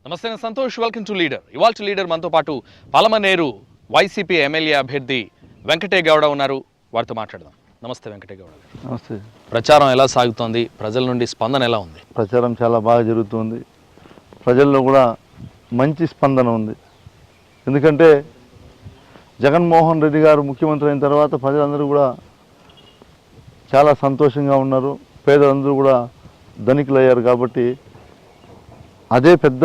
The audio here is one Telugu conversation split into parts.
నమస్తే నేను సంతోష్ వెల్కమ్ టు లీడర్ ఇవాళ లీడర్ మనతో పాటు పాలమనేరు వైసీపీ ఎమ్మెల్యే అభ్యర్థి వెంకటే గౌడ ఉన్నారు వారితో మాట్లాడదాం నమస్తే వెంకటే గౌడ నమస్తే ప్రచారం ఎలా సాగుతోంది ప్రజల నుండి స్పందన ఎలా ఉంది ప్రచారం చాలా బాగా జరుగుతుంది ప్రజల్లో కూడా మంచి స్పందన ఉంది ఎందుకంటే జగన్మోహన్ రెడ్డి గారు ముఖ్యమంత్రి అయిన తర్వాత ప్రజలందరూ కూడా చాలా సంతోషంగా ఉన్నారు పేదలందరూ కూడా ధనికులయ్యారు కాబట్టి అదే పెద్ద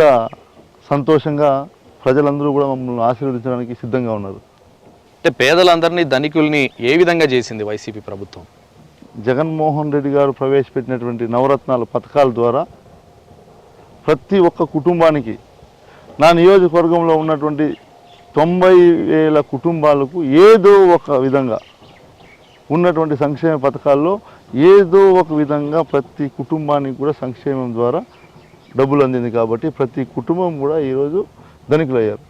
సంతోషంగా ప్రజలందరూ కూడా మమ్మల్ని ఆశీర్వదించడానికి సిద్ధంగా ఉన్నారు అంటే పేదలందరినీ ధనికుల్ని ఏ విధంగా చేసింది వైసీపీ ప్రభుత్వం జగన్మోహన్ రెడ్డి గారు ప్రవేశపెట్టినటువంటి నవరత్నాల పథకాల ద్వారా ప్రతి ఒక్క కుటుంబానికి నా నియోజకవర్గంలో ఉన్నటువంటి 90,000 కుటుంబాలకు ఏదో ఒక విధంగా ఉన్నటువంటి సంక్షేమ పథకాల్లో ఏదో ఒక విధంగా ప్రతి కుటుంబానికి కూడా సంక్షేమం ద్వారా డబ్బులు అందింది కాబట్టి ప్రతి కుటుంబం కూడా ఈరోజు ధనికులయ్యారు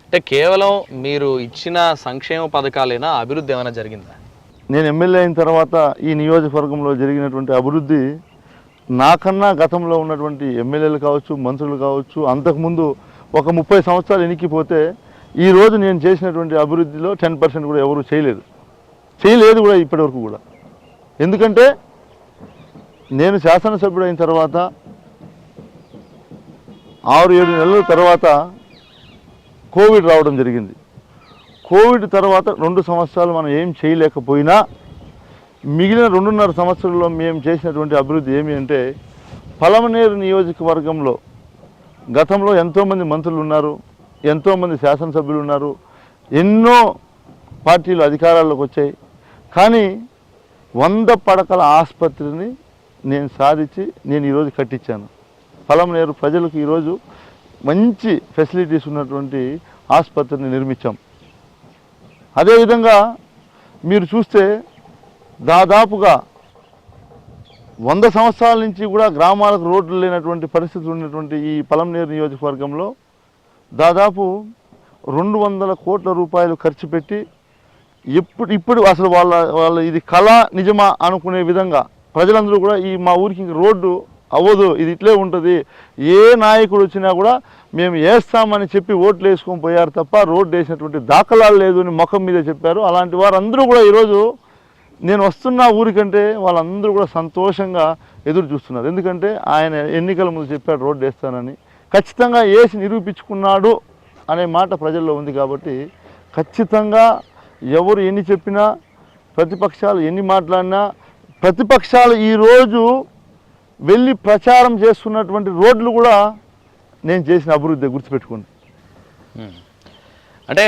అంటే కేవలం మీరు ఇచ్చిన సంక్షేమ పథకాలేనా అభివృద్ధి ఏమైనా జరిగిందా నేను ఎమ్మెల్యే అయిన తర్వాత ఈ నియోజకవర్గంలో జరిగినటువంటి అభివృద్ధి నాకన్నా గతంలో ఉన్నటువంటి ఎమ్మెల్యేలు కావచ్చు మంత్రులు కావచ్చు అంతకుముందు ఒక 30 సంవత్సరాలు ఎనికిపోతే ఈరోజు నేను చేసినటువంటి అభివృద్ధిలో 10% కూడా ఎవరు చేయలేదు కూడా ఇప్పటివరకు కూడా ఎందుకంటే నేను శాసనసభ్యుడు అయిన తర్వాత 6-7 నెలల తర్వాత కోవిడ్ రావడం జరిగింది కోవిడ్ తర్వాత 2 సంవత్సరాలు మనం ఏం చేయలేకపోయినా మిగిలిన 2.5 సంవత్సరాల్లో మేము చేసినటువంటి అభివృద్ధి ఏమి అంటే పాలమనేరు నియోజకవర్గంలో గతంలో ఎంతోమంది మంత్రులు ఉన్నారు ఎంతోమంది శాసనసభ్యులు ఉన్నారు ఎన్నో పార్టీలు అధికారాల్లోకి వచ్చాయి కానీ 100 పడకల ఆసుపత్రిని నేను సాధించి నేను ఈరోజు కట్టించాను పాలమనేరు ప్రజలకు ఈరోజు మంచి ఫెసిలిటీస్ ఉన్నటువంటి ఆసుపత్రిని నిర్మించాం అదేవిధంగా మీరు చూస్తే దాదాపుగా 100 సంవత్సరాల నుంచి కూడా గ్రామాలకు రోడ్లు లేనటువంటి పరిస్థితులు ఉన్నటువంటి ఈ పాలమనేరు నియోజకవర్గంలో దాదాపు 200 కోట్ల రూపాయలు ఖర్చు పెట్టి ఇప్పుడు అసలు వాళ్ళ ఇది కళ నిజమా అనుకునే విధంగా ప్రజలందరూ కూడా ఈ మా ఊరికి ఇంక రోడ్డు అవ్వదు ఇది ఇట్లే ఉంటుంది ఏ నాయకుడు వచ్చినా కూడా మేము వేస్తామని చెప్పి ఓట్లు వేసుకొని పోయారు తప్ప రోడ్డు వేసినటువంటి దాఖలాలు లేదు అని ముఖం మీద చెప్పారు అలాంటి వారందరూ కూడా ఈరోజు నేను వస్తున్న ఊరికంటే వాళ్ళందరూ కూడా సంతోషంగా ఎదురు చూస్తున్నారు ఎందుకంటే ఆయన ఎన్నికల ముందు చెప్పాడు రోడ్డు వేస్తానని ఖచ్చితంగా వేసి నిరూపించుకున్నాడు అనే మాట ప్రజల్లో ఉంది కాబట్టి ఖచ్చితంగా ఎవరు ఎన్ని చెప్పినా ప్రతిపక్షాలు ఎన్ని మాట్లాడినా ప్రతిపక్షాలు ఈరోజు వెళ్ళి ప్రచారం చేస్తున్నటువంటి రోడ్లు కూడా నేను చేసిన అభివృద్ధి గుర్తుపెట్టుకోండి అంటే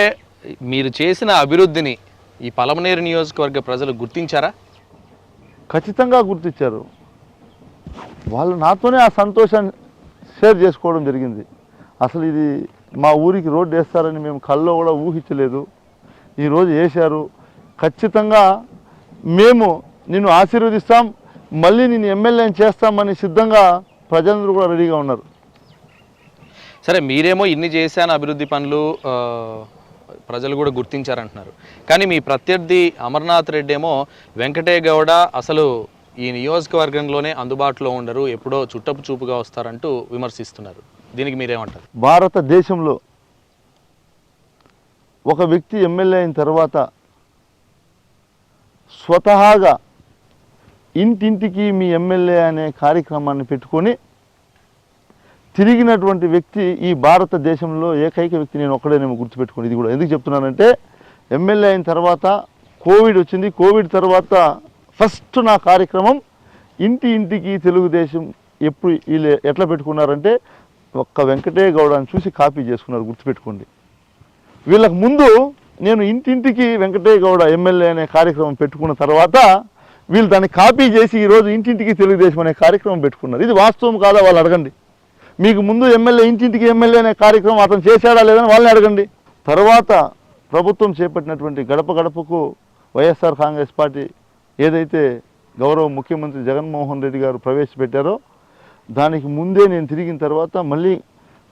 మీరు చేసిన అభివృద్ధిని ఈ పాలమనేరు నియోజకవర్గ ప్రజలు గుర్తించారా ఖచ్చితంగా గుర్తించారు వాళ్ళు నాతోనే ఆ సంతోషాన్ని షేర్ చేసుకోవడం జరిగింది అసలు ఇది మా ఊరికి రోడ్డు వేస్తారని మేము కల్లో కూడా ఊహించలేదు ఈరోజు వేశారు ఖచ్చితంగా మేము నిన్ను ఆశీర్వదిస్తాం మళ్ళీ నేను ఎమ్మెల్యేని చేస్తామని సిద్ధంగా ప్రజలందరూ కూడా రెడీగా ఉన్నారు సరే మీరేమో ఇన్ని చేశాను అభివృద్ధి పనులు ప్రజలు కూడా గుర్తించారంటున్నారు కానీ మీ ప్రత్యర్థి అమర్నాథ్ రెడ్డి ఏమో వెంకటే గౌడ అసలు ఈ నియోజకవర్గంలోనే అందుబాటులో ఉండరు ఎప్పుడో చుట్టపు చూపుగా వస్తారంటూ విమర్శిస్తున్నారు దీనికి మీరేమంటారు భారతదేశంలో ఒక వ్యక్తి ఎమ్మెల్యే అయిన తర్వాత స్వతహాగా ఇంటింటికి మీ ఎమ్మెల్యే అనే కార్యక్రమాన్ని పెట్టుకొని తిరిగినటువంటి వ్యక్తి ఈ భారతదేశంలో ఏకైక వ్యక్తి నేను ఒక్కడేనేమో గుర్తుపెట్టుకోండి ఇది కూడా ఎందుకు చెప్తున్నానంటే ఎమ్మెల్యే అయిన తర్వాత కోవిడ్ వచ్చింది కోవిడ్ తర్వాత ఫస్ట్ నా కార్యక్రమం ఇంటికి తెలుగుదేశం ఎప్పుడు వీళ్ళు ఎట్లా పెట్టుకున్నారంటే ఒక్క వెంకటే గౌడని చూసి కాపీ చేసుకున్నారు గుర్తుపెట్టుకోండి వీళ్ళకు ముందు నేను ఇంటింటికి వెంకటే గౌడ ఎమ్మెల్యే అనే కార్యక్రమం పెట్టుకున్న తర్వాత వీళ్ళు దాన్ని కాపీ చేసి ఈరోజు ఇంటింటికి తెలుగుదేశం అనే కార్యక్రమం పెట్టుకున్నారు ఇది వాస్తవం కాదా వాళ్ళు అడగండి మీకు ముందు ఎమ్మెల్యే ఇంటింటికి ఎమ్మెల్యే అనే కార్యక్రమం అతను చేశాడా లేదని వాళ్ళని అడగండి తర్వాత ప్రభుత్వం చేపట్టినటువంటి గడప గడపకు వైఎస్ఆర్ కాంగ్రెస్ పార్టీ ఏదైతే గౌరవ ముఖ్యమంత్రి జగన్మోహన్ రెడ్డి గారు ప్రవేశపెట్టారో దానికి ముందే నేను తిరిగిన తర్వాత మళ్ళీ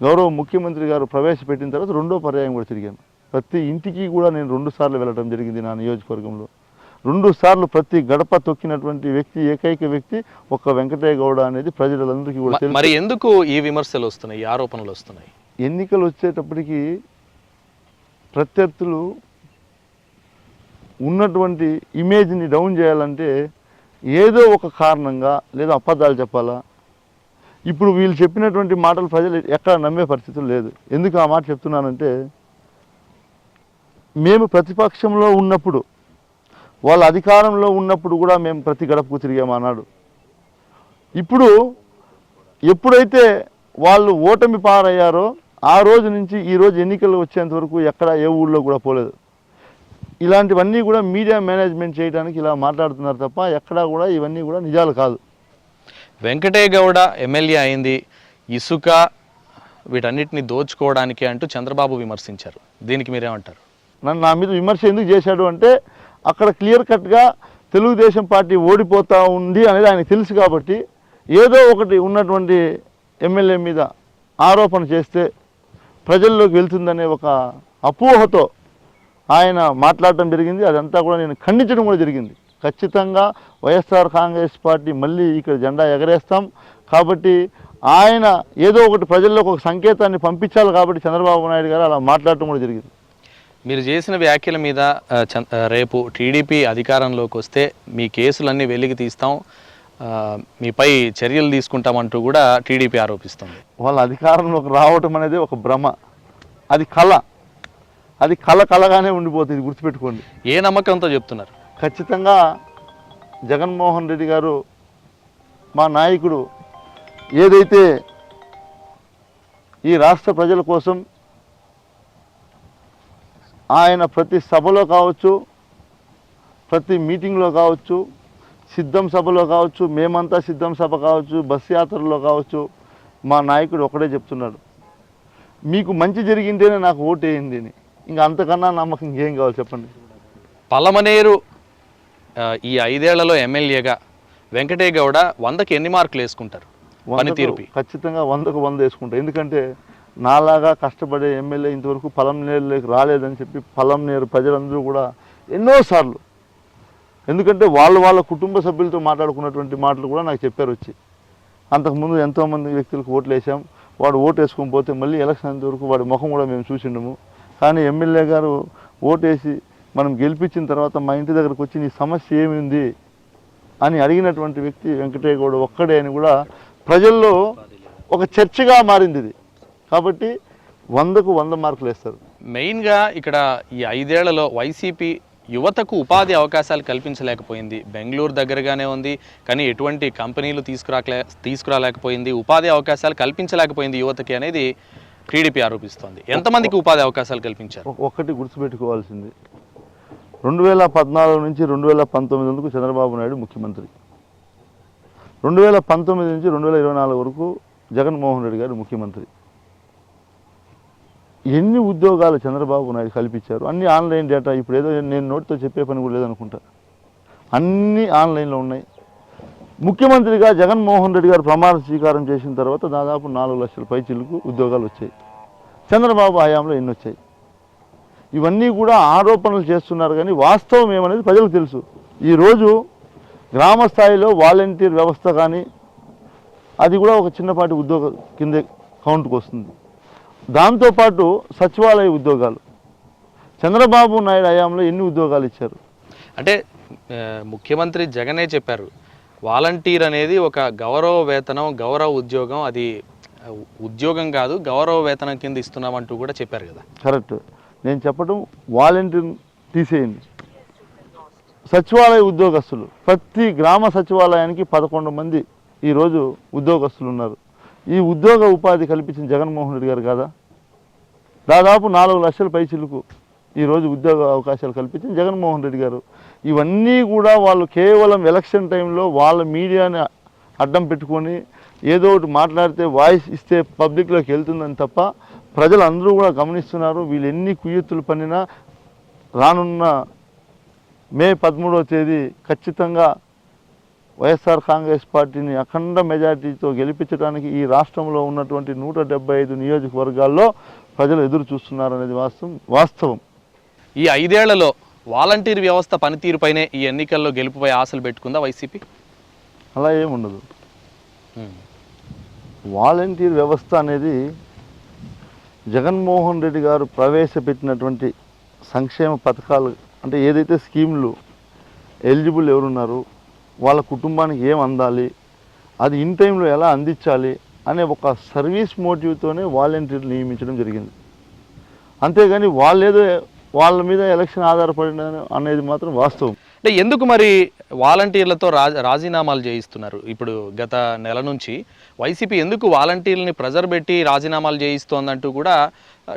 గౌరవ ముఖ్యమంత్రి గారు ప్రవేశపెట్టిన తర్వాత రెండో పర్యాయం కూడా తిరిగాను ప్రతి ఇంటికి కూడా నేను 2 సార్లు వెళ్ళడం జరిగింది నా నియోజకవర్గంలో 2 సార్లు ప్రతి గడప తొక్కినటువంటి వ్యక్తి, ఏకైక వ్యక్తి ఒక్క వెంకటయ్య గౌడ అనేది ప్రజలందరికీ కూడా తెలుసు. మరి ఎందుకు ఈ విమర్శలు వస్తున్నాయి, ఈ ఆరోపణలు వస్తున్నాయి? ఎన్నికలు వచ్చేటప్పటికి ప్రత్యర్థులు ఉన్నటువంటి ఇమేజ్ని డౌన్ చేయాలంటే ఏదో ఒక కారణంగా లేదా అబద్ధాలు చెప్పాలా. ఇప్పుడు వీళ్ళు చెప్పినటువంటి మాటలు ప్రజలు ఎక్కడ నమ్మే పరిస్థితులు లేదు. ఎందుకు ఆ మాట చెప్తున్నానంటే, మేము ప్రతిపక్షంలో ఉన్నప్పుడు, వాళ్ళ అధికారంలో ఉన్నప్పుడు కూడా మేము ప్రతి గడపకు తిరిగామన్నాడు. ఇప్పుడు ఎప్పుడైతే వాళ్ళు ఓటమి పారయ్యారో ఆ రోజు నుంచి ఈ రోజు ఎన్నికలు వచ్చేంత వరకు ఎక్కడ ఏ ఊళ్ళో కూడా పోలేదు. ఇలాంటివన్నీ కూడా మీడియా మేనేజ్మెంట్ చేయడానికి ఇలా మాట్లాడుతున్నారు తప్ప ఎక్కడా కూడా ఇవన్నీ కూడా నిజాలు కాదు. వెంకటయ్య గౌడ ఎమ్మెల్యే అయింది ఇసుక వీటన్నిటిని దోచుకోవడానికి అంటూ చంద్రబాబు విమర్శించారు. దీనికి మీరేమంటారు? నా మీద విమర్శ ఎందుకు చేశాడు అంటే, అక్కడ క్లియర్ కట్గా తెలుగుదేశం పార్టీ ఓడిపోతూ ఉంది అనేది ఆయనకు తెలుసు కాబట్టి ఏదో ఒకటి ఉన్నటువంటి ఎమ్మెల్యే మీద ఆరోపణ చేస్తే ప్రజల్లోకి వెళ్తుందనే ఒక అపోహతో ఆయన మాట్లాడటం జరిగింది. అదంతా కూడా నేను ఖండించడం కూడా జరిగింది. ఖచ్చితంగా వైఎస్ఆర్ కాంగ్రెస్ పార్టీ మళ్ళీ ఇక్కడ జెండా ఎగరేస్తాం కాబట్టి ఆయన ఏదో ఒకటి ప్రజల్లోకి ఒక సంకేతాన్ని పంపించాలి కాబట్టి చంద్రబాబు నాయుడు గారు అలా మాట్లాడటం కూడా జరిగింది. మీరు చేసిన వ్యాఖ్యల మీద రేపు టీడీపీ అధికారంలోకి వస్తే మీ కేసులన్నీ వెలికి తీస్తాం, మీపై చర్యలు తీసుకుంటామంటూ కూడా టీడీపీ ఆరోపిస్తుంది. వాళ్ళ అధికారంలోకి రావటం అనేది ఒక భ్రమ, అది కళ, అది కళగానే ఉండిపోతుంది. గుర్తుపెట్టుకోండి. ఏ నమ్మకంతో చెప్తున్నారు? ఖచ్చితంగా జగన్మోహన్ రెడ్డి గారు మా నాయకుడు ఏదైతే ఈ రాష్ట్ర ప్రజల కోసం ఆయన ప్రతి సభలో కావచ్చు, ప్రతి మీటింగ్లో కావచ్చు, సిద్ధం సభలో కావచ్చు, మేమంతా సిద్ధం సభ కావచ్చు, బస్ యాత్రలో కావచ్చు, మా నాయకుడు ఒకటే చెప్తున్నాడు, మీకు మంచి జరిగింటేనే నాకు ఓటు వేయండి అని. ఇంకా అంతకన్నా నమ్మకం ఇంకేం కావాలి చెప్పండి. పలమనేరు ఈ 5 ఏళ్లలో ఎమ్మెల్యేగా వెంకటయ్య గౌడ 100కి ఎన్ని మార్కులు వేసుకుంటారు? పనితీరుపై ఖచ్చితంగా 100కు 100 వేసుకుంటారు. ఎందుకంటే నాలాగా కష్టపడే ఎమ్మెల్యే ఇంతవరకు పలంనేరులోకి రాలేదని చెప్పి పలంనేరు ప్రజలందరూ కూడా ఎన్నోసార్లు, ఎందుకంటే వాళ్ళ కుటుంబ సభ్యులతో మాట్లాడుకున్నటువంటి మాటలు కూడా నాకు చెప్పారు వచ్చి. అంతకుముందు ఎంతోమంది వ్యక్తులకు ఓట్లు వేసాం, వాడు ఓటు వేసుకొని పోతే మళ్ళీ ఎలక్షన్ వరకు వాడి ముఖం కూడా మేము చూసిండము. కానీ ఎమ్మెల్యే గారు ఓటేసి మనం గెలిపించిన తర్వాత మా ఇంటి దగ్గరకు వచ్చి నీ సమస్య ఏమింది అని అడిగినటువంటి వ్యక్తి వెంకటయ్య గౌడ ఒక్కడే అని కూడా ప్రజల్లో ఒక చర్చగా మారింది ఇది. కాబట్టి 100కు 100 మార్కులు వేస్తారు. మెయిన్గా ఇక్కడ ఈ 5 ఏళ్లలో వైసీపీ యువతకు ఉపాధి అవకాశాలు కల్పించలేకపోయింది. బెంగళూరు దగ్గరగానే ఉంది కానీ ఎటువంటి కంపెనీలు తీసుకురాలేకపోయింది, ఉపాధి అవకాశాలు కల్పించలేకపోయింది యువతకి అనేది టీడీపీ ఆరోపిస్తోంది. ఎంతమందికి ఉపాధి అవకాశాలు కల్పించారు? ఒకటి గుర్తుపెట్టుకోవాల్సింది, 2014 నుంచి 2019 వరకు చంద్రబాబు నాయుడు ముఖ్యమంత్రి, 2019 నుంచి 2024 వరకు జగన్మోహన్ రెడ్డి గారు ముఖ్యమంత్రి. ఎన్ని ఉద్యోగాలు చంద్రబాబు నాయుడు కల్పించారు? అన్ని ఆన్లైన్ డేటా. ఇప్పుడు ఏదో నేను నోటితో చెప్పే పని కూడా లేదనుకుంటా, అన్నీ ఆన్లైన్లో ఉన్నాయి. ముఖ్యమంత్రిగా జగన్మోహన్ రెడ్డి గారు ప్రమాణ స్వీకారం చేసిన తర్వాత దాదాపు 4 లక్షల పైచిలకు ఉద్యోగాలు వచ్చాయి. చంద్రబాబు హయాంలో ఎన్ని వచ్చాయి? ఇవన్నీ కూడా ఆరోపణలు చేస్తున్నారు కానీ వాస్తవం ఏమనేది ప్రజలకు తెలుసు. ఈరోజు గ్రామ స్థాయిలో వాలంటీర్ వ్యవస్థ కానీ అది కూడా ఒక చిన్నపాటి ఉద్యోగం కిందే కౌంట్కి వస్తుంది. దాంతోపాటు సచివాలయ ఉద్యోగాలు చంద్రబాబు నాయుడు హయాంలో ఎన్ని ఉద్యోగాలు ఇచ్చారు? అంటే ముఖ్యమంత్రి జగనే చెప్పారు, వాలంటీర్ అనేది ఒక గౌరవ వేతనం, గౌరవ ఉద్యోగం, అది ఉద్యోగం కాదు గౌరవ వేతనం కింద ఇస్తున్నామంటూ కూడా చెప్పారు కదా. కరెక్ట్. నేను చెప్పడం వాలంటీర్ తీసేయండి, సచివాలయ ఉద్యోగస్తులు ప్రతి గ్రామ సచివాలయానికి 11 మంది ఈరోజు ఉద్యోగస్తులు ఉన్నారు. ఈ ఉద్యోగ ఉపాధి కల్పించిన జగన్మోహన్ రెడ్డి గారు కాదా? దాదాపు 4 లక్షల పైచిలకు ఈరోజు ఉద్యోగ అవకాశాలు కల్పించిన జగన్మోహన్ రెడ్డి గారు. ఇవన్నీ కూడా వాళ్ళు కేవలం ఎలక్షన్ టైంలో వాళ్ళ మీడియాని అడ్డం పెట్టుకొని ఏదో ఒకటి మాట్లాడితే వాయిస్ ఇస్తే పబ్లిక్లోకి వెళ్తుందని తప్ప ప్రజలందరూ కూడా గమనిస్తున్నారు. వీళ్ళు ఎన్ని కుయ్యెత్తులు పన్నినా రానున్న మే 13వ తేదీ ఖచ్చితంగా వైఎస్ఆర్ కాంగ్రెస్ పార్టీని అఖండ మెజార్టీతో గెలిపించడానికి ఈ రాష్ట్రంలో ఉన్నటువంటి 175 నియోజకవర్గాల్లో ప్రజలు ఎదురు చూస్తున్నారనేది వాస్తవం. ఈ 5 ఏళ్లలో వాలంటీర్ వ్యవస్థ పనితీరుపైనే ఈ ఎన్నికల్లో గెలుపుపై ఆశలు పెట్టుకుందా వైసీపీ? అలా ఏముండదు. వాలంటీర్ వ్యవస్థ అనేది జగన్మోహన్ రెడ్డి గారు ప్రవేశపెట్టినటువంటి సంక్షేమ పథకాలు, అంటే ఏదైతే స్కీములు ఎలిజిబుల్ ఎవరున్నారు, వాళ్ళ కుటుంబానికి ఏం అందాలి, అది ఇన్ టైంలో ఎలా అందించాలి అనే ఒక సర్వీస్ మోటివ్తోనే వాలంటీర్లు నియమించడం జరిగింది. అంతేగాని వాళ్ళ మీద ఎలక్షన్ ఆధారపడిన అనేది మాత్రం వాస్తవం. అంటే ఎందుకు మరి వాలంటీర్లతో రాజీనామాలు చేయిస్తున్నారు? ఇప్పుడు గత నెల నుంచి వైసీపీ ఎందుకు వాలంటీర్లని ప్రెజర్ పెట్టి రాజీనామాలు చేయిస్తోందంటూ కూడా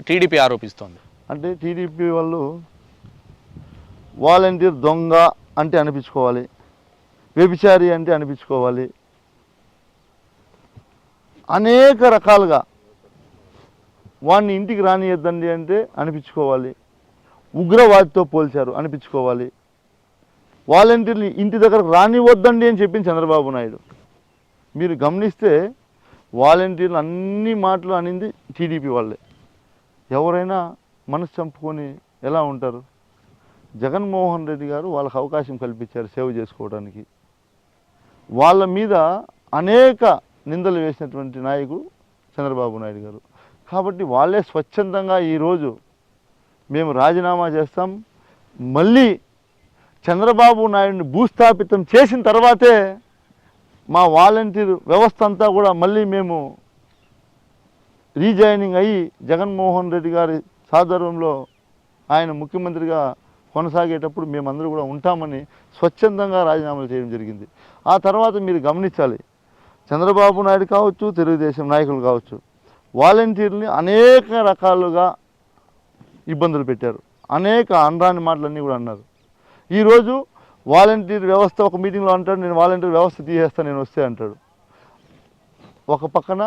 టీడీపీ ఆరోపిస్తోంది. అంటే టీడీపీ వాళ్ళు వాలంటీర్ దొంగ అంటే అనిపించుకోవాలి, వ్యభిచారి అంటే అనిపించుకోవాలి, అనేక రకాలుగా వాడిని ఇంటికి రానియద్దండి అంటే అనిపించుకోవాలి, ఉగ్రవాదితో పోల్చారు అనిపించుకోవాలి, వాలంటీర్ని ఇంటి దగ్గరకు రానివద్దండి అని చెప్పింది చంద్రబాబు నాయుడు. మీరు గమనిస్తే వాలంటీర్లు అన్ని మాటలు అనింది టీడీపీ వాళ్ళే. ఎవరైనా మనసు చంపుకొని ఎలా ఉంటారు? జగన్మోహన్ రెడ్డి గారు వాళ్ళకి అవకాశం కల్పించారు సేవ చేసుకోవడానికి. వాళ్ళ మీద అనేక నిందలు వేసినటువంటి నాయకుడు చంద్రబాబు నాయుడు గారు. కాబట్టి వాళ్ళే స్వచ్ఛందంగా ఈరోజు మేము రాజీనామా చేస్తాం, మళ్ళీ చంద్రబాబు నాయుడిని భూస్థాపితం చేసిన తర్వాతే మా వాలంటీర్ వ్యవస్థ అంతా కూడా మళ్ళీ మేము రీజాయినింగ్ అయ్యి జగన్మోహన్ రెడ్డి గారి సాదర్యంలో ఆయన ముఖ్యమంత్రిగా కొనసాగేటప్పుడు మేమందరూ కూడా ఉంటామని స్వచ్ఛందంగా రాజీనామాలు చేయడం జరిగింది. ఆ తర్వాత మీరు గమనించాలి, చంద్రబాబు నాయుడు కావచ్చు, తెలుగుదేశం నాయకులు కావచ్చు, వాలంటీర్ని అనేక రకాలుగా ఇబ్బందులు పెట్టారు, అనేక అనరాని మాటలన్నీ కూడా అన్నారు. ఈరోజు వాలంటీర్ వ్యవస్థ ఒక మీటింగ్లో అంటాడు, నేను వాలంటీర్ వ్యవస్థ తీసేస్తాను నేను వస్తే అంటాడు. ఒక పక్కన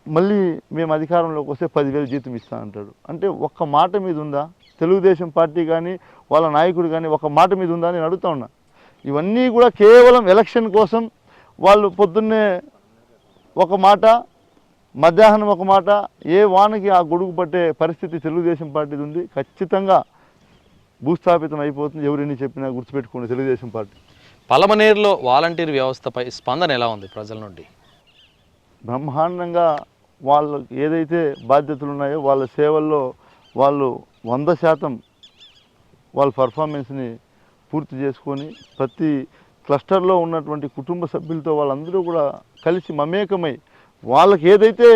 మళ్ళీ మేము అధికారంలోకి వస్తే 10,000 జీతం ఇస్తా అంటాడు. అంటే ఒక్క మాట మీద ఉందా తెలుగుదేశం పార్టీ కానీ వాళ్ళ నాయకుడు కానీ ఒక మాట మీద ఉందా నేను అడుగుతా ఉన్నా. ఇవన్నీ కూడా కేవలం ఎలక్షన్ కోసం వాళ్ళు పొద్దున్నే ఒక మాట, మధ్యాహ్నం ఒక మాట, ఏ వానకి ఆ గొడుగు పట్టే పరిస్థితి తెలుగుదేశం పార్టీది ఉంది. ఖచ్చితంగా భూస్థాపితం అయిపోతుంది, ఎవరిని చెప్పినా గుర్తుపెట్టుకోండి తెలుగుదేశం పార్టీ. పలమనేరులో వాలంటీర్ వ్యవస్థపై స్పందన ఎలా ఉంది ప్రజల నుండి? బ్రహ్మాండంగా వాళ్ళకి ఏదైతే బాధ్యతలు ఉన్నాయో వాళ్ళ సేవల్లో వాళ్ళు 100% వాళ్ళ పర్ఫార్మెన్స్ని పూర్తి చేసుకొని ప్రతి క్లస్టర్లో ఉన్నటువంటి కుటుంబ సభ్యులతో వాళ్ళందరూ కూడా కలిసి మమేకమై వాళ్ళకి ఏదైతే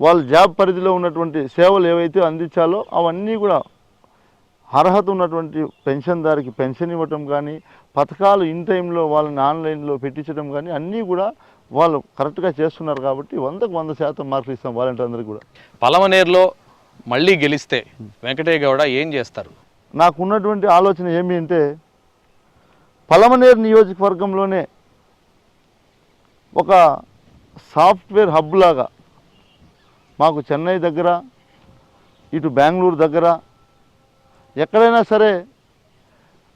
వాళ్ళ జాబ్ పరిధిలో ఉన్నటువంటి సేవలు ఏవైతే అందించాలో అవన్నీ కూడా అర్హత ఉన్నటువంటి పెన్షన్దారికి పెన్షన్ ఇవ్వటం కానీ, పథకాలు ఇన్ టైంలో వాళ్ళని ఆన్లైన్లో పెట్టించడం కానీ అన్నీ కూడా వాళ్ళు కరెక్ట్గా చేస్తున్నారు. కాబట్టి 100కు 100% మార్కులు ఇస్తాం వాలంటీర్ అందరికీ కూడా. పలమనేరులో మళ్ళీ గెలిస్తే వెంకటయ్య గౌడ ఏం చేస్తారు? నాకు ఉన్నటువంటి ఆలోచన ఏమి అంటే, పలమనేరు నియోజకవర్గంలోనే ఒక సాఫ్ట్వేర్ హబ్ లాగా మాకు చెన్నై దగ్గర, ఇటు బెంగళూరు దగ్గర, ఎక్కడైనా సరే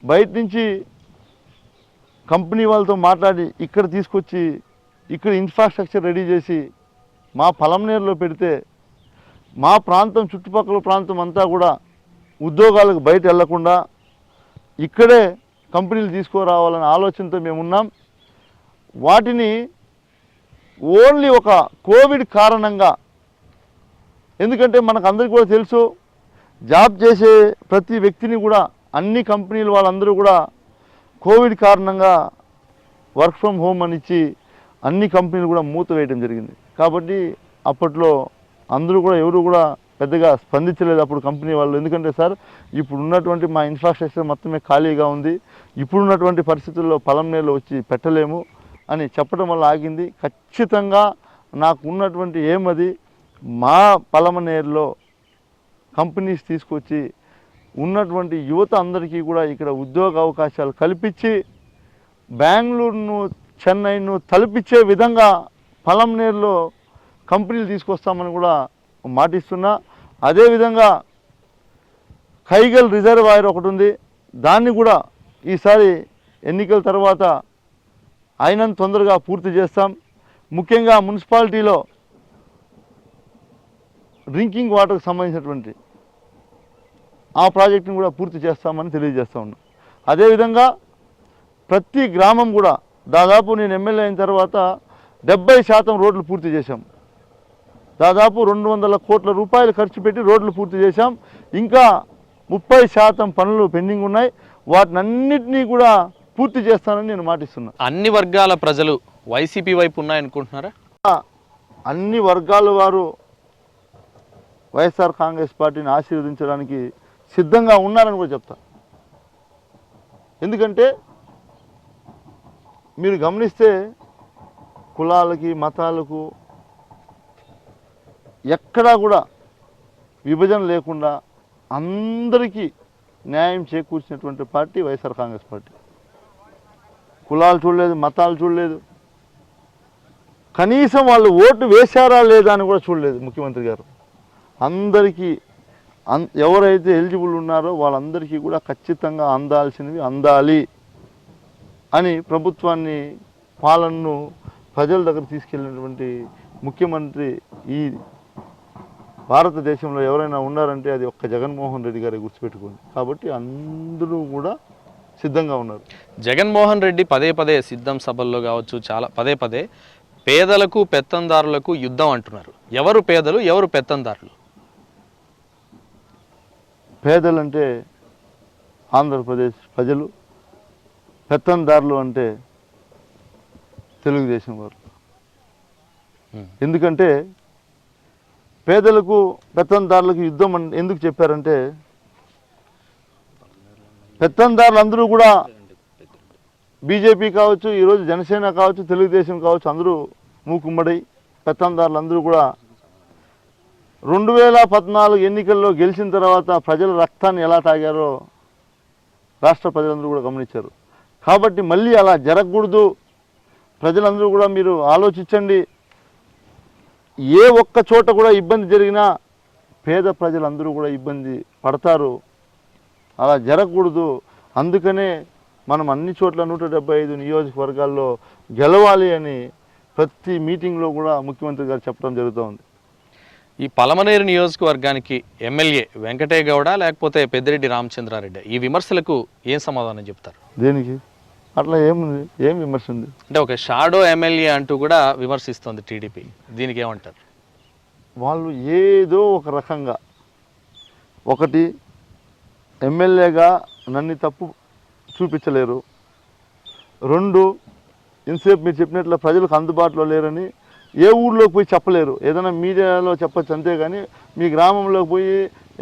బయట నుంచి కంపెనీ వాళ్ళతో మాట్లాడి ఇక్కడ తీసుకొచ్చి ఇక్కడ ఇన్ఫ్రాస్ట్రక్చర్ రెడీ చేసి మా పలమనేరులో పెడితే మా ప్రాంతం చుట్టుపక్కల ప్రాంతం అంతా కూడా ఉద్యోగాలకు బయట వెళ్లకుండా ఇక్కడే కంపెనీలు తీసుకురావాలనే ఆలోచనతో మేము ఉన్నాం. వాటిని ఓన్లీ ఒక కోవిడ్ కారణంగా, ఎందుకంటే మనకు అందరికీ కూడా తెలుసు, జాబ్ చేసే ప్రతి వ్యక్తిని కూడా అన్ని కంపెనీలు వాళ్ళందరూ కూడా కోవిడ్ కారణంగా వర్క్ ఫ్రమ్ హోమ్ అని ఇచ్చి అన్ని కంపెనీలు కూడా మూత వేయడం జరిగింది. కాబట్టి అప్పట్లో అందరూ కూడా ఎవరు కూడా పెద్దగా స్పందించలేదు అప్పుడు కంపెనీ వాళ్ళు. ఎందుకంటే సార్ ఇప్పుడు ఉన్నటువంటి మా ఇన్ఫ్రాస్ట్రక్చర్ మొత్తమే ఖాళీగా ఉంది, ఇప్పుడున్నటువంటి పరిస్థితుల్లో పలమనేరులో వచ్చి పెట్టలేము అని చెప్పడం వల్ల ఆగింది. ఖచ్చితంగా నాకు ఉన్నటువంటి ఏమది, మా పలమనేరులో కంపెనీస్ తీసుకొచ్చి ఉన్నటువంటి యువత అందరికీ కూడా ఇక్కడ ఉద్యోగ అవకాశాలు కల్పించి బెంగళూరును చెన్నైను తలపించే విధంగా పలమనేరులో కంపెనీలు తీసుకొస్తామని కూడా మాటిస్తున్నా. అదేవిధంగా కైగల్ రిజర్వాయర్ ఒకటి ఉంది, దాన్ని కూడా ఈసారి ఎన్నికల తర్వాత అయినంత తొందరగా పూర్తి చేస్తాం. ముఖ్యంగా మున్సిపాలిటీలో డ్రింకింగ్ వాటర్కి సంబంధించినటువంటి ఆ ప్రాజెక్టును కూడా పూర్తి చేస్తామని తెలియజేస్తూ ఉన్నాం. అదేవిధంగా ప్రతి గ్రామం కూడా దాదాపు నేను ఎమ్మెల్యే అయిన తర్వాత 70% రోడ్లు పూర్తి చేశాం. దాదాపు 200 కోట్ల రూపాయలు ఖర్చు పెట్టి రోడ్లు పూర్తి చేశాం. ఇంకా 30% పనులు పెండింగ్ ఉన్నాయి. వాటినన్నిటినీ కూడా పూర్తి చేస్తానని నేను మాటిస్తున్నా. అన్ని వర్గాల ప్రజలు వైసీపీ వైపు ఉన్నాయనుకుంటున్నారా? అన్ని వర్గాల వారు వైఎస్ఆర్ కాంగ్రెస్ పార్టీని ఆశీర్వదించడానికి సిద్ధంగా ఉన్నారని కూడా చెప్తా. ఎందుకంటే మీరు గమనిస్తే కులాలకి మతాలకు ఎక్కడా కూడా విభజన లేకుండా అందరికీ న్యాయం చేకూర్చినటువంటి పార్టీ వైఎస్ఆర్ కాంగ్రెస్ పార్టీ. కులాలు చూడలేదు, మతాలు చూడలేదు, కనీసం వాళ్ళు ఓటు వేశారా లేదా అని కూడా చూడలేదు ముఖ్యమంత్రి గారు. అందరికీ ఎవరైతే ఎలిజిబుల్ ఉన్నారో వాళ్ళందరికీ కూడా ఖచ్చితంగా అందాల్సినవి అందాలి అని ప్రభుత్వాన్ని పాలనను ప్రజల దగ్గర తీసుకెళ్ళినటువంటి ముఖ్యమంత్రి ఈ భారతదేశంలో ఎవరైనా ఉన్నారంటే అది ఒక్క జగన్మోహన్ రెడ్డి గారి గుర్తుపెట్టుకోండి. కాబట్టి అందరూ కూడా సిద్ధంగా ఉన్నారు. జగన్మోహన్ రెడ్డి పదే పదే సిద్ధం సభల్లో కావచ్చు చాలా పదే పదే పేదలకు పెత్తందారులకు యుద్ధం అంటున్నారు. ఎవరు పేదలు, ఎవరు పెత్తందారులు? పేదలంటే ఆంధ్రప్రదేశ్ ప్రజలు, పెత్తందారులు అంటే తెలుగుదేశం వారు. ఎందుకంటే పేదలకు పెత్తందారులకు యుద్ధం ఎందుకు చెప్పారంటే పెత్తందారులు అందరూ కూడా బీజేపీ కావచ్చు, ఈరోజు జనసేన కావచ్చు, తెలుగుదేశం కావచ్చు, అందరూ మూకుమ్మడై పెత్తందారులు అందరూ కూడా 2014 ఎన్నికల్లో గెలిచిన తర్వాత ప్రజల రక్తాన్ని ఎలా తాగారో రాష్ట్ర ప్రజలందరూ కూడా గమనించారు. కాబట్టి మళ్ళీ అలా జరగకూడదు. ప్రజలందరూ కూడా మీరు ఆలోచించండి. ఏ ఒక్క చోట కూడా ఇబ్బంది జరిగినా పేద ప్రజలందరూ కూడా ఇబ్బంది పడతారు. అలా జరగకూడదు. అందుకనే మనం అన్ని చోట్ల 175 నియోజకవర్గాల్లో గెలవాలి అని ప్రతి మీటింగ్లో కూడా ముఖ్యమంత్రి గారు చెప్పడం జరుగుతూ ఉంది. ఈ పలమనేరు నియోజకవర్గానికి ఎమ్మెల్యే వెంకటే గౌడ లేకపోతే పెద్దిరెడ్డి రామచంద్రారెడ్డి, ఈ విమర్శలకు ఏం సమాధానం చెప్తారు? దేనికి అట్లా ఏముంది, ఏం విమర్శ ఉంది? అంటే ఒక షాడో ఎమ్మెల్యే అంటూ కూడా విమర్శిస్తుంది టీడీపీ. దీనికి ఏమంటారు? వాళ్ళు ఏదో ఒక రకంగా ఒకటి ఎమ్మెల్యేగా నన్ను తప్పు చూపించలేరు. 2 ఇంతసేపు మీరు చెప్పినట్లు ప్రజలకు అందుబాటులో లేరని ఏ ఊళ్ళోకి పోయి చెప్పలేరు. ఏదైనా మీడియాలో చెప్పచ్చు అంతేగాని మీ గ్రామంలోకి పోయి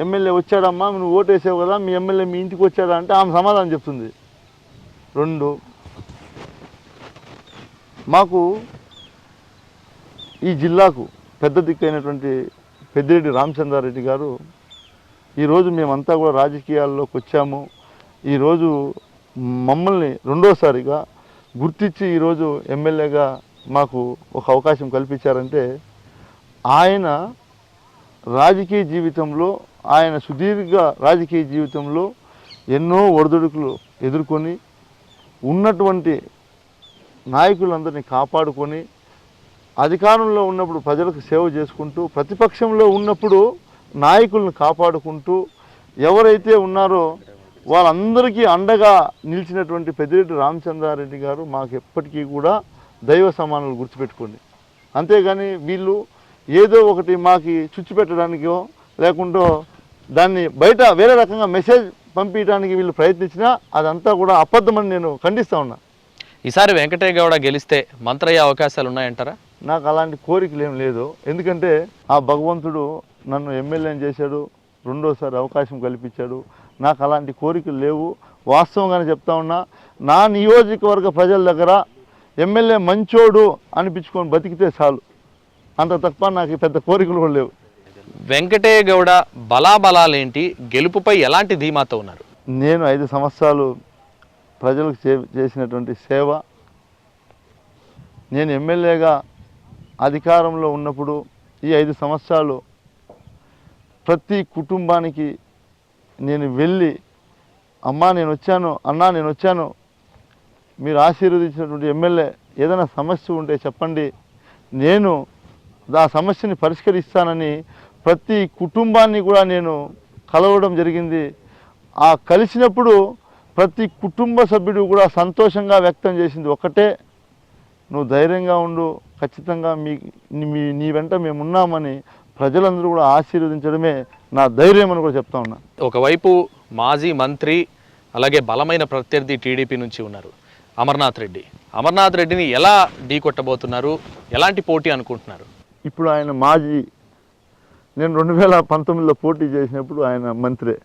ఎమ్మెల్యే వచ్చాడమ్మా నువ్వు ఓటేసావు కదా మీ ఎమ్మెల్యే మీ ఇంటికి వచ్చాడా అంటే ఆమె సమాధానం చెప్తుంది. 2 మాకు ఈ జిల్లాకు పెద్ద దిక్కైనటువంటి పెద్దిరెడ్డి రామచంద్రారెడ్డి గారు ఈరోజు మేమంతా కూడా రాజకీయాల్లోకి వచ్చాము. ఈరోజు మమ్మల్ని రెండోసారిగా గుర్తించి ఈరోజు ఎమ్మెల్యేగా మాకు ఒక అవకాశం కల్పించారంటే ఆయన రాజకీయ జీవితంలో ఆయన సుదీర్ఘ రాజకీయ జీవితంలో ఎన్నో ఒడిదుడుకులు ఎదుర్కొని ఉన్నటువంటి నాయకులందరినీ కాపాడుకొని అధికారంలో ఉన్నప్పుడు ప్రజలకు సేవ చేసుకుంటూ ప్రతిపక్షంలో ఉన్నప్పుడు నాయకులను కాపాడుకుంటూ ఎవరైతే ఉన్నారో వాళ్ళందరికీ అండగా నిలిచినటువంటి పెద్దిరెడ్డి రామచంద్రారెడ్డి గారు మాకు ఎప్పటికీ కూడా దైవ సమానులు గుర్తుపెట్టుకోండి. అంతేగాని వీళ్ళు ఏదో ఒకటి మాకి చుచ్చు పెట్టడానికో లేకుంటో దాన్ని బయట వేరే రకంగా మెసేజ్ పంపించడానికి వీళ్ళు ప్రయత్నించినా అదంతా కూడా అబద్ధమని నేను ఖండిస్తూ ఉన్నా. ఈసారి వెంకటే గౌడ గెలిస్తే మంత్రి అయ్యే అవకాశాలు ఉన్నాయంటారా? నాకు అలాంటి కోరికలు ఏం లేదు. ఎందుకంటే ఆ భగవంతుడు నన్ను ఎమ్మెల్యేని చేశాడు, రెండోసారి అవకాశం కల్పించాడు. నాకు అలాంటి కోరికలు లేవు. వాస్తవంగానే చెప్తా ఉన్నా, నా నియోజకవర్గ ప్రజల దగ్గర ఎమ్మెల్యే మంచోడు అనిపించుకొని బతికితే చాలు. అంత తప్ప నాకు పెద్ద కోరికలు కూడా లేవు. వెంకటే గౌడ బలాబలాలేంటి, గెలుపుపై ఎలాంటి ధీమాతో ఉన్నారు? నేను 5 సంవత్సరాలు ప్రజలకు చేసినటువంటి సేవ, నేను ఎమ్మెల్యేగా అధికారంలో ఉన్నప్పుడు ఈ 5 సంవత్సరాలు ప్రతి కుటుంబానికి నేను వెళ్ళి అమ్మా నేను వచ్చాను, అన్నా నేను వచ్చాను, మీరు ఆశీర్వదించినటువంటి ఎమ్మెల్యే ఏదైనా సమస్య ఉంటే చెప్పండి, నేను ఆ సమస్యని పరిష్కరిస్తానని ప్రతి కుటుంబాన్ని కూడా నేను కలవడం జరిగింది. ఆ కలిసినప్పుడు ప్రతి కుటుంబ సభ్యుడు కూడా సంతోషంగా వ్యక్తం చేసింది ఒకటే, నువ్వు ధైర్యంగా ఉండు, ఖచ్చితంగా నీ వెంట మేము ఉన్నామని ప్రజలందరూ కూడా ఆశీర్వదించడమే నా ధైర్యం అని కూడా చెప్తా ఉన్నా. ఒకవైపు మాజీ మంత్రి అలాగే బలమైన ప్రత్యర్థి టీడీపీ నుంచి ఉన్నారు అమర్నాథ్ రెడ్డి. అమర్నాథ్ రెడ్డిని ఎలా ఢీ కొట్టబోతున్నారు, ఎలాంటి పోటీ అనుకుంటున్నారు? ఇప్పుడు ఆయన మాజీ, నేను 2019లో పోటీ చేసినప్పుడు ఆయన మంత్రే.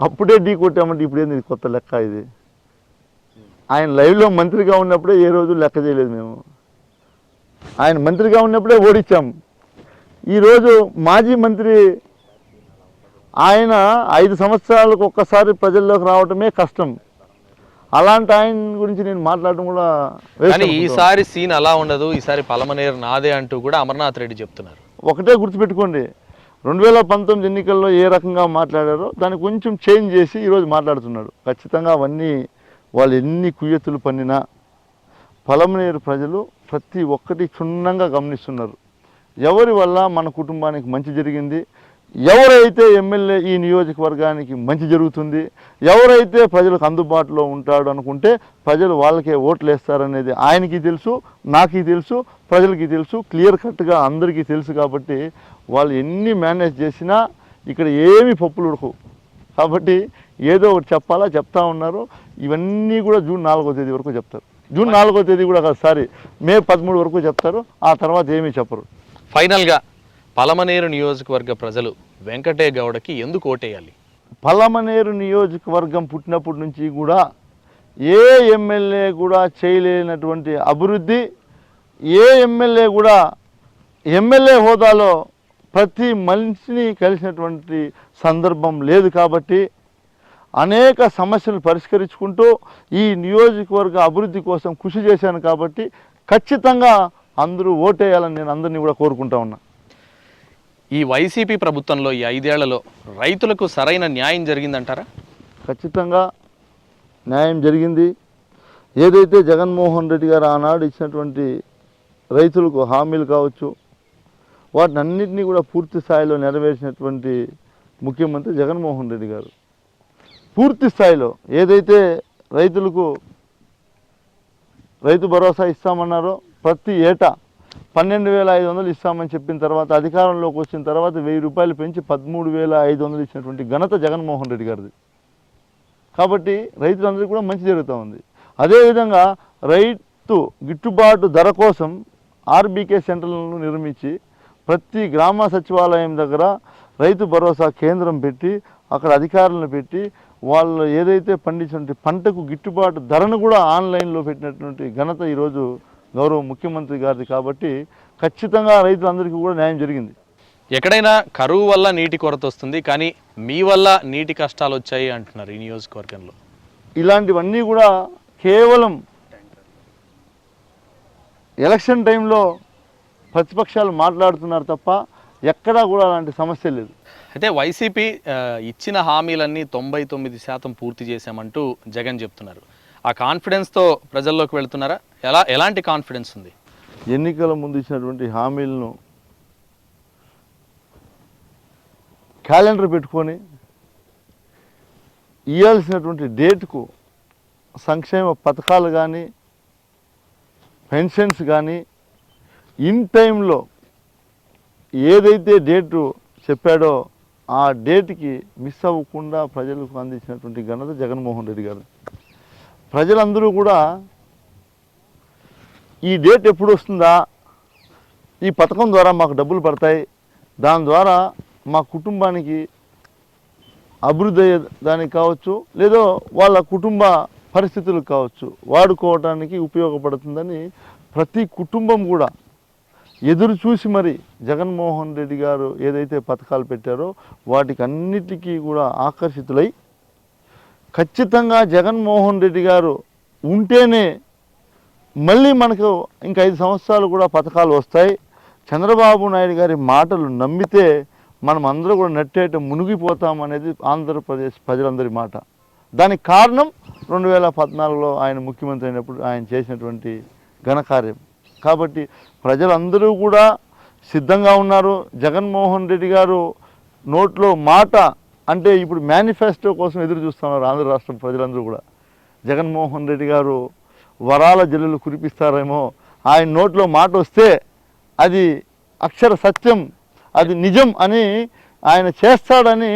అప్పుడే ఢీ కొట్టామంటే ఇప్పుడు ఏంది కొత్త లెక్క ఇది? ఆయన లైవ్లో మంత్రిగా ఉన్నప్పుడే ఏ రోజు లెక్క చేయలేదు మేము. ఆయన మంత్రిగా ఉన్నప్పుడే ఓడించాం. ఈరోజు మాజీ మంత్రి ఆయన 5 సంవత్సరాలకు ఒక్కసారి ప్రజల్లోకి రావటమే కష్టం. అలాంటి ఆయన గురించి నేను మాట్లాడడం కూడా కానీ ఈసారి సీన్ అలా ఉండదు, ఈసారి పలమనేరు నాదే అంటూ కూడా అమర్నాథ్ రెడ్డి చెప్తున్నారు. ఒకటే గుర్తుపెట్టుకోండి, 2019 ఎన్నికల్లో ఏ రకంగా మాట్లాడారో దాన్ని కొంచెం చేంజ్ చేసి ఈరోజు మాట్లాడుతున్నాడు. ఖచ్చితంగా అవన్నీ వాళ్ళు ఎన్ని కుయ్యతులు పన్నినా పలమనేరు ప్రజలు ప్రతి ఒక్కటి క్షుణ్ణంగా గమనిస్తున్నారు. ఎవరి వల్ల మన కుటుంబానికి మంచి జరిగింది, ఎవరైతే ఎమ్మెల్యే ఈ నియోజకవర్గానికి మంచి జరుగుతుంది, ఎవరైతే ప్రజలకు అందుబాటులో ఉంటాడు అనుకుంటే ప్రజలు వాళ్ళకే ఓట్లు వేస్తారనేది ఆయనకి తెలుసు, నాకు తెలుసు, ప్రజలకి తెలుసు, క్లియర్ కట్గా అందరికీ తెలుసు. కాబట్టి వాళ్ళు ఎన్ని మేనేజ్ చేసినా ఇక్కడ ఏమి పప్పులు ఉడకవు. కాబట్టి ఏదో ఒకటి చెప్పాలా చెప్తా ఉన్నారు. ఇవన్నీ కూడా జూన్ 4వ తేదీ వరకు చెప్తారు. జూన్ 4వ తేదీ కూడా కాదు, సారీ, మే 13 వరకు చెప్తారు. ఆ తర్వాత ఏమీ చెప్పరు. ఫైనల్గా పలమనేరు నియోజకవర్గ ప్రజలు వెంకటే గౌడకి ఎందుకు ఓటేయాలి? పలమనేరు నియోజకవర్గం పుట్టినప్పటి నుంచి కూడా ఏ ఎమ్మెల్యే కూడా చేయలేనటువంటి అభివృద్ధి, ఏ ఎమ్మెల్యే కూడా ఎమ్మెల్యే హోదాలో ప్రతి మనిషిని కలిసినటువంటి సందర్భం లేదు. కాబట్టి అనేక సమస్యలు పరిష్కరించుకుంటూ ఈ నియోజకవర్గ అభివృద్ధి కోసం కృషి చేశాను. కాబట్టి ఖచ్చితంగా అందరూ ఓటేయాలని నేను అందరినీ కూడా కోరుకుంటా ఉన్నా. ఈ వైసీపీ ప్రభుత్వంలో ఈ 5 ఏళ్లలో రైతులకు సరైన న్యాయం జరిగిందంటారా? ఖచ్చితంగా న్యాయం జరిగింది. ఏదైతే జగన్మోహన్ రెడ్డి గారు ఆనాడు ఇచ్చినటువంటి రైతులకు హామీలు కావచ్చు, వాటిని అన్నింటినీ కూడా పూర్తి స్థాయిలో నెరవేర్చినటువంటి ముఖ్యమంత్రి జగన్మోహన్ రెడ్డి గారు. పూర్తి స్థాయిలో ఏదైతే రైతులకు రైతు భరోసా ఇస్తామన్నారో ప్రతి ఏటా 12,500 ఇస్తామని చెప్పిన తర్వాత అధికారంలోకి వచ్చిన తర్వాత 1000 రూపాయలు పెంచి 13,500 ఇచ్చినటువంటి ఘనత జగన్మోహన్ రెడ్డి గారిది. కాబట్టి రైతులందరికీ కూడా మంచి జరుగుతూ ఉంది. అదేవిధంగా రైతు గిట్టుబాటు ధర కోసం ఆర్బీకే సెంటర్లను నిర్మించి ప్రతి గ్రామ సచివాలయం దగ్గర రైతు భరోసా కేంద్రం పెట్టి అక్కడ అధికారులను పెట్టి వాళ్ళు ఏదైతే పండించినటువంటి పంటకు గిట్టుబాటు ధరను కూడా ఆన్లైన్లో పెట్టినటువంటి ఘనత ఈరోజు గౌరవ ముఖ్యమంత్రి గారిది. కాబట్టి ఖచ్చితంగా రైతులందరికీ కూడా న్యాయం జరిగింది. ఎక్కడైనా కరువు వల్ల నీటి కొరత వస్తుంది, కానీ మీ వల్ల నీటి కష్టాలు వచ్చాయి అంటున్నారు ఈ నియోజకవర్గంలో. ఇలాంటివన్నీ కూడా కేవలం ఎలక్షన్ టైంలో ప్రతిపక్షాలు మాట్లాడుతున్నారు తప్ప ఎక్కడా కూడా అలాంటి సమస్య లేదు. అయితే వైసీపీ ఇచ్చిన హామీలన్నీ 99% పూర్తి చేశామంటూ జగన్ చెప్తున్నారు. ఆ కాన్ఫిడెన్స్తో ప్రజల్లోకి వెళ్తున్నారా? ఎలాంటి కాన్ఫిడెన్స్ ఉంది? ఎన్నికల ముందు ఇచ్చినటువంటి హామీలను క్యాలెండర్ పెట్టుకొని ఇవ్వాల్సినటువంటి డేట్కు సంక్షేమ పథకాలు కానీ పెన్షన్స్ కానీ ఇన్ టైంలో ఏదైతే డేటు చెప్పాడో ఆ డేట్కి మిస్ అవ్వకుండా ప్రజలకు అందించినటువంటి ఘనత జగన్మోహన్ రెడ్డి గారు. ప్రజలందరూ కూడా ఈ డేట్ ఎప్పుడు వస్తుందా, ఈ పథకం ద్వారా మాకు డబ్బులు పడతాయి, దాని ద్వారా మా కుటుంబానికి అభివృద్ధి అయ్యే దానికి కావచ్చు, లేదో వాళ్ళ కుటుంబ పరిస్థితులకు కావచ్చు వాడుకోవడానికి ఉపయోగపడుతుందని ప్రతి కుటుంబం కూడా ఎదురు చూసి మరి జగన్మోహన్ రెడ్డి గారు ఏదైతే పథకాలు పెట్టారో వాటికి అన్నిటికీ కూడా ఆకర్షితులై ఖచ్చితంగా జగన్మోహన్ రెడ్డి గారు ఉంటేనే మళ్ళీ మనకు ఇంకా 5 సంవత్సరాలు కూడా పథకాలు వస్తాయి. చంద్రబాబు నాయుడు గారి మాటలు నమ్మితే మనం అందరూ కూడా నట్టేట మునిగిపోతామనేది ఆంధ్రప్రదేశ్ ప్రజలందరి మాట. దానికి కారణం 2014లో ఆయన ముఖ్యమంత్రి అయినప్పుడు ఆయన చేసినటువంటి ఘనకార్యం. కాబట్టి ప్రజలందరూ కూడా సిద్ధంగా ఉన్నారు. జగన్మోహన్ రెడ్డి గారు నోట్లో మాట అంటే ఇప్పుడు మేనిఫెస్టో కోసం ఎదురు చూస్తున్నారు ఆంధ్ర రాష్ట్రం ప్రజలందరూ కూడా. జగన్మోహన్ రెడ్డి గారు వరాల జల్లులు కురిపిస్తారేమో, ఆయన నోట్లో మాట వస్తే అది అక్షర సత్యం, అది నిజం అని ఆయన చేస్తాడని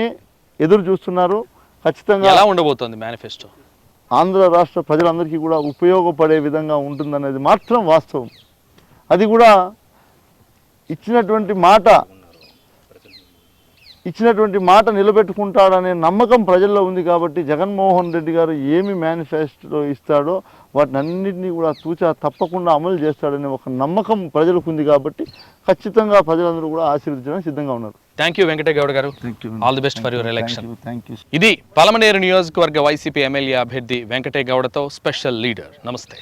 ఎదురు చూస్తున్నారు. ఖచ్చితంగా ఎలా ఉండబోతోంది మేనిఫెస్టో? ఆంధ్ర రాష్ట్ర ప్రజలందరికీ కూడా ఉపయోగపడే విధంగా ఉంటుందనేది మాత్రం వాస్తవం. అది కూడా ఇచ్చినటువంటి మాట నిలబెట్టుకుంటాడనే నమ్మకం ప్రజల్లో ఉంది. కాబట్టి జగన్మోహన్ రెడ్డి గారు ఏమి మేనిఫెస్టో ఇస్తాడో వాటిని అన్నింటినీ కూడా తూచా తప్పకుండా అమలు చేస్తాడనే ఒక నమ్మకం ప్రజలకు ఉంది. కాబట్టి ఖచ్చితంగా ప్రజలందరూ కూడా ఆశీర్వదించడానికి సిద్ధంగా ఉన్నారు. థ్యాంక్ యూ వెంకటగౌడ గారు. All the best for your election. Thank you. ఇది పలమనేరు నియోజకవర్గ వైసీపీ ఎమ్మెల్యే అభ్యర్థి వెంకటగౌడతో స్పెషల్ లీడర్. నమస్తే.